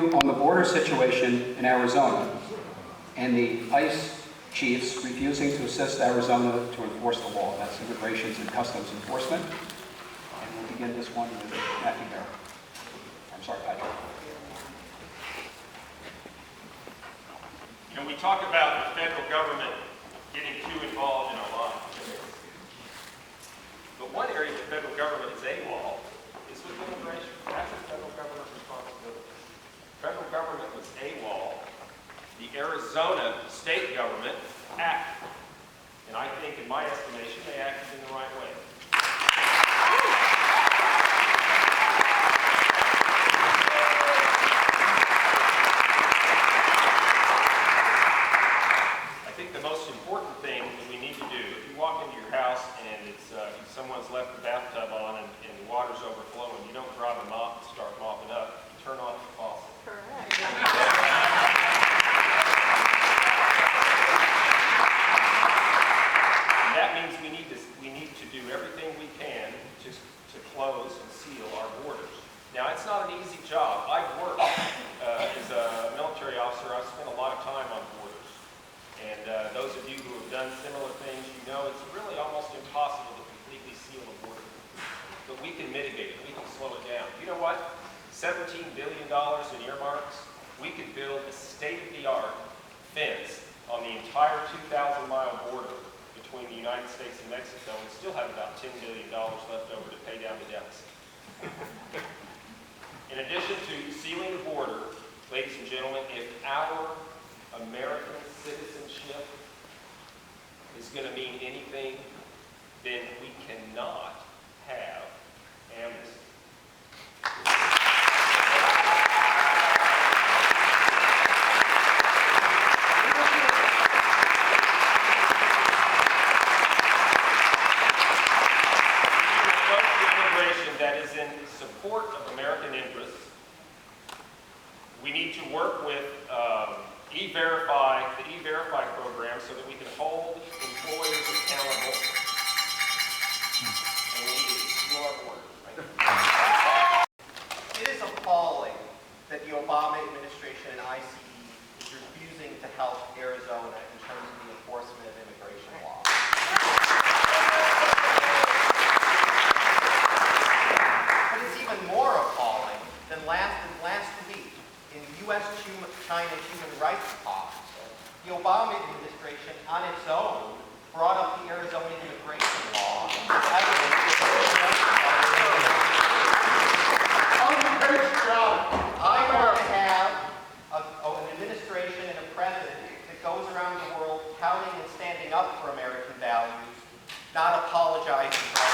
view on the border situation in Arizona and the ICE chiefs refusing to assist Arizona to enforce the law. That's Immigration and Customs Enforcement. And we'll begin this one with Matthew Barrow. I'm sorry, Patrick. You know, we talk about the federal government getting too involved in our lives. But one area the federal government is AWOL is with immigration. That's a federal government responsibility. The federal government was AWOL. The Arizona state government acted. And I think, in my estimation, they acted in the right way. I think the most important thing that we need to do, if you walk into your house and someone's left the bathtub on and the water's overflowing, you don't grab a mop and start mopping up. You turn off the faucet. Correct. That means we need to do everything we can to close and seal our borders. Now, it's not an easy job. I've worked as a military officer. I've spent a lot of time on borders. And those of you who have done similar things, you know it's really almost impossible to completely seal a border. But we can mitigate it. We can slow it down. You know what? $17 billion in earmarks. We could build a state-of-the-art fence on the entire 2,000-mile border between the United States and Mexico and still have about $10 billion left over to pay down the deficit. In addition to sealing the border, ladies and gentlemen, if our American citizenship is going to mean anything, then we cannot have amnesty. That is in support of American interests. We need to work with the E-Verify program so that we can hold employers accountable. And we need to seal our borders. It is appalling that the Obama administration and ICE is refusing to help Arizona in terms of the enforcement of immigration law. But it's even more appalling than last week in U.S.-China human rights talks. The Obama administration, on its own, brought up the Arizona immigration law as evidence I want to have an administration and a president that goes around the world touting and standing up for American values, not apologizing for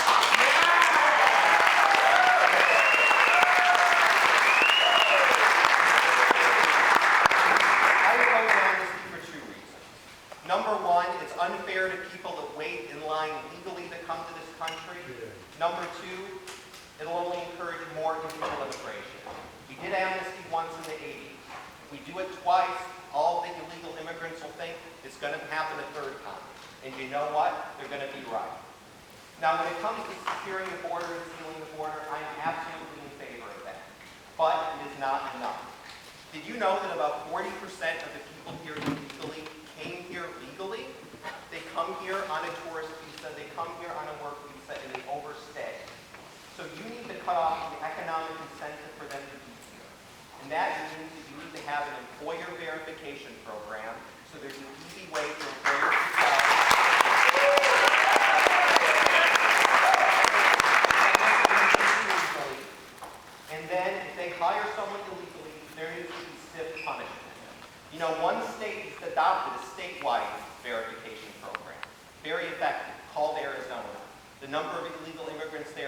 Number one, it's unfair to people that wait in line legally to come to this country. Number two, it'll only encourage more illegal immigration. We did amnesty once in the 80s. If we do it twice, all the illegal immigrants will think it's going to happen a third time. And you know what? They're going to be right. Now, when it comes to securing the border and sealing the border, I'm absolutely in favor of that. But it is not enough. Did you know that about 40% of the people here illegally came here legally? They come here on a tourist visa, they come here on a work visa, and they overstay. So you need to cut off the economic incentive for them to be here. And that means that you need to have an employer verification program, so there's an easy way for employers to tell. And then if they hire someone illegally, there needs to be stiff punishment. You know, one state has adopted a statewide verification program, very effective, called Arizona. The number of illegal immigrants there